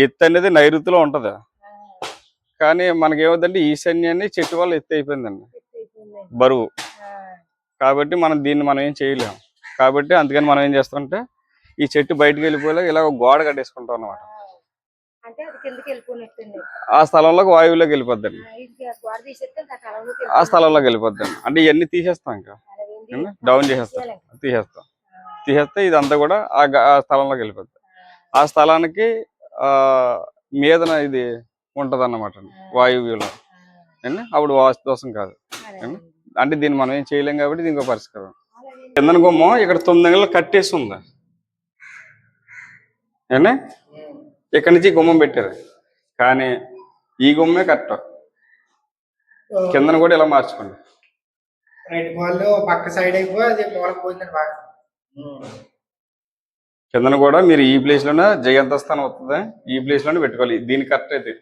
ఎత్తు అనేది నైరుతిలో ఉంటది. కానీ మనకేమవుతుందంటే ఈశాన్యాన్ని చెట్టు వల్ల ఎత్తు అయిపోయిందండి బరువు. కాబట్టి మనం ఏం చేయలేము. కాబట్టి అందుకని మనం ఏం చేస్తామంటే ఈ చెట్టు బయటకు వెళ్ళిపోయేలా ఇలా గోడ కట్టేసుకుంటాం అన్నమాట. ఆ స్థలంలోకి వాయువులోకి వెళ్ళిపోద్దండి. ఆ స్థలంలోకి వెళ్ళిపోద్దండి. అంటే ఇవన్నీ తీసేస్తాం, ఇంకా డౌన్ తీసేస్తే ఇదంతా కూడా ఆ స్థలంలోకి వెళ్ళిపోద్ది. ఆ స్థలానికి మీదన ఇది ఉంటది అన్నమాట వాయువ్యంలో అండి. అప్పుడు వాస్తు దోషం కాదు అండి. అంటే దీన్ని మనం ఏం చేయలేం కాబట్టి దీనికి ఒక పరిష్కారం. కిందన గుమ్మం ఇక్కడ 9 అంగుళాలు కట్టేసి ఉంది అండి. ఇక్కడి నుంచి గుమ్మం పెట్టారు, కానీ ఈ గుమ్మే కరెక్ట్. కిందన కూడా ఇలా మార్చుకోండి. కిందన కూడా మీరు ఈ ప్లేస్ లోనే జయంతస్థానం వస్తుంది, ఈ ప్లేస్ లోనే పెట్టుకోవాలి. దీని కరెక్ట్ అయితే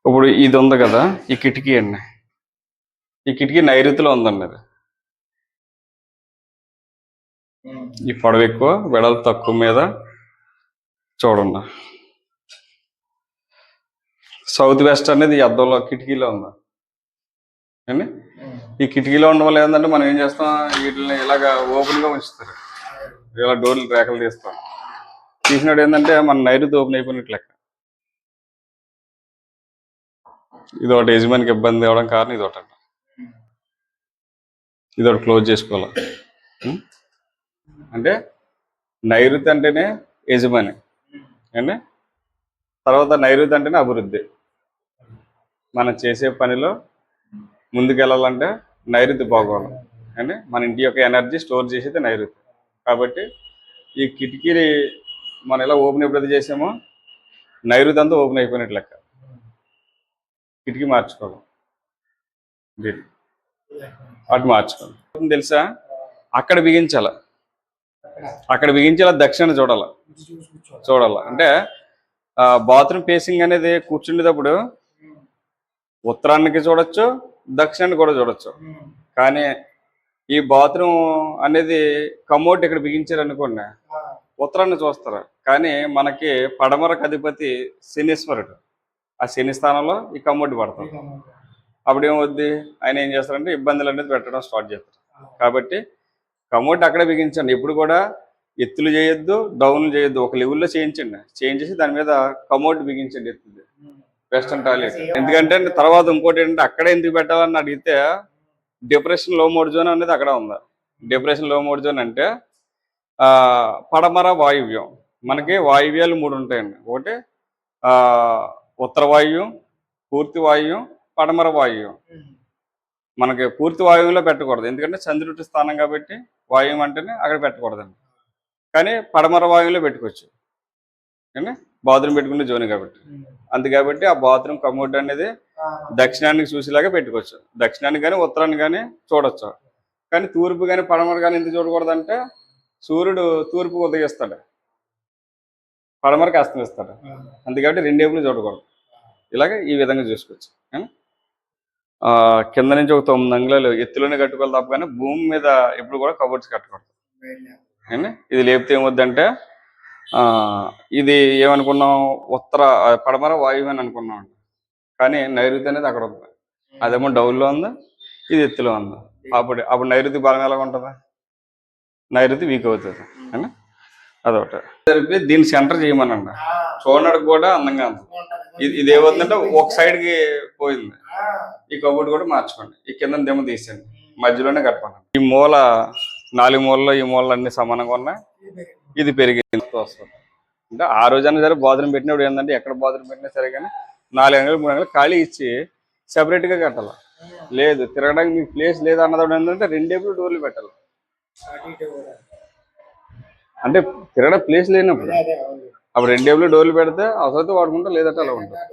ఇప్పుడు ఇది ఉంది కదా, ఈ కిటికీ అండి. ఈ కిటికీ నైరుతిలో ఉందండి. అది ఈ పొడవు ఎక్కువ, వెడల్పు తక్కువ మీద చూడండి. సౌత్ వెస్ట్ అనేది అద్దంలో కిటికీలో ఉందా అండి. ఈ కిటికీలో ఉండడం వల్ల ఏంటంటే మనం ఏం చేస్తాం, వీటిని ఇలాగా ఓపెన్ గా ఉంచుతారు. ఇలా డోర్లు రేఖలు తీస్తాం. తీసినట్టు ఏంటంటే మన నైరుతి ఓపెన్ అయిపోయినట్లు లెక్క. ఇది ఒకటి యజమానికి ఇబ్బంది అవ్వడం కారణం ఇది ఒకటి. ఇది ఒకటి క్లోజ్ చేసుకోవాలి. అంటే నైరుతి అంటేనే యజమాని అండి. తర్వాత నైరుతి అంటేనే అభివృద్ధి. మనం చేసే పనిలో ముందుకెళ్ళాలంటే నైరుతి బాగోవాలి అండి. మన ఇంటి యొక్క ఎనర్జీ స్టోర్ చేసేది నైరుతి. కాబట్టి ఈ కిటికీని మనం ఎలా ఓపెన్ ఎప్పుడైతే చేసామో నైరుతి అంతా ఓపెన్ అయిపోయినట్లు లెక్క. కిటికీ మార్చుకోవాలి, అటు మార్చుకోవాలి. తెలుసా, అక్కడ బిగించాల, దక్షిణ చూడాల. అంటే బాత్రూమ్ ఫేసింగ్ అనేది కూర్చుండేటప్పుడు ఉత్తరానికి చూడొచ్చు, దక్షిణానికి కూడా చూడొచ్చు. కానీ ఈ బాత్రూమ్ అనేది కమోడ్ ఇక్కడ బిగించారనుకోండి, ఉత్తరాన్ని చూస్తారు. కానీ మనకి పడమరకు అధిపతి శనీశ్వరుడు, ఆ శని స్థానంలో ఈ కమోడ్ పడతాం. అప్పుడు ఏమవుద్ది, ఆయన ఏం చేస్తారంటే ఇబ్బందులు అనేది పెట్టడం స్టార్ట్ చేస్తారు. కాబట్టి కమోడ్ అక్కడే బిగించండి. ఎప్పుడు కూడా ఎత్తులు చేయొద్దు, డౌన్లు చేయొద్దు, ఒక లెవెల్లో చేయించేసి దాని మీద కమోడ్ బిగించండి. ఎత్తుది వెస్టర్న్ టాయిలెట్. ఎందుకంటే తర్వాత ఇంకోటి ఏంటంటే అక్కడే ఎందుకు పెట్టాలని అడిగితే డిప్రెషన్ లో మోడ్ జోన్ అనేది అక్కడ ఉంది. డిప్రెషన్ లో మోడ్ జోన్ అంటే పడమర వాయువ్యం. మనకి వాయువ్యాలు 3 ఉంటాయండి. ఒకటి ఉత్తర వాయువ్యం, పూర్తి వాయువ్యం, పడమర వాయువ్యం. మనకి పూర్తి వాయువ్యంలో పెట్టకూడదు, ఎందుకంటే చంద్రుడి స్థానం కాబట్టి వాయువ్యం అంటేనే అక్కడ పెట్టకూడదండి. కానీ పడమర వాయువులో పెట్టుకోవచ్చు అండి, బాత్రూమ్ పెట్టుకునే జోన్ కాబట్టి. కాబట్టి ఆ బాత్రూమ్ కమోడ్ అనేది దక్షిణానికి చూసేలాగా పెట్టుకోవచ్చు. దక్షిణానికి కానీ ఉత్తరానికి కానీ చూడొచ్చు. కానీ తూర్పు కానీ పడమర కానీ ఎందుకు చూడకూడదంటే సూర్యుడు తూర్పు ఉదయిస్తాడు, పడమరకి అస్తమిస్తాడు. అందుకని 2 వైపులు చూడకూడదు. ఇలాగే ఈ విధంగా చూసుకోవచ్చు. కింద నుంచి ఒక 9 అంగుళాలు ఎత్తులోనే కట్టుకోవాలి తప్ప, కానీ భూమి మీద ఎప్పుడు కూడా కబోర్డ్స్ కట్టకూడదు అండి. ఇది లేపితే ఏమొద్దంటే ఇది ఏమనుకున్నాం, పడమర వాయువు అని అనుకున్నాం అండి. కానీ నైరుతి అనేది అక్కడ ఉంది. అదేమో డౌన్లో ఉంది, ఇది ఎత్తులో ఉంది. అప్పుడు నైరుతి బలం ఎలా ఉంటుంది, నైరుతి వీక్ అవుతుంది అండి. అదొకటి జరిపి దీన్ని సెంటర్ చేయమనండి. చూడడానికి కూడా అందంగా ఉంది. ఇది ఏమవుతుందంటే ఒక సైడ్కి పోయింది. ఈ కబోర్డ్ కూడా మార్చుకోండి. ఈ కింద దెమ్మ తీసేయండి, మధ్యలోనే కట్టమనండి. ఈ మూల 4 మూలలో ఈ మూలలు అన్ని సమానంగా ఉన్నాయి. ఇది పెరిగింది వస్తుంది. అంటే ఆ రోజైనా సరే బాత్రూమ్ పెట్టినప్పుడు ఏంటంటే ఎక్కడ బాత్రూమ్ పెట్టినా సరే కానీ 4 అంగుళాలు 3 అంగుళాలు ఖాళీ ఇచ్చి సెపరేట్గా కట్టాలి. లేదు తిరగడానికి మీకు ప్లేస్ లేదు అన్నది ఏంటంటే 2 వైపులు డోర్లు పెట్టాలి. అంటే తిరగడం ప్లేస్ లేనప్పుడు అప్పుడు 2 వైపులు డోర్లు పెడితే అవసరం వాడుకుంటా, లేదంటే అలా ఉంటుంది.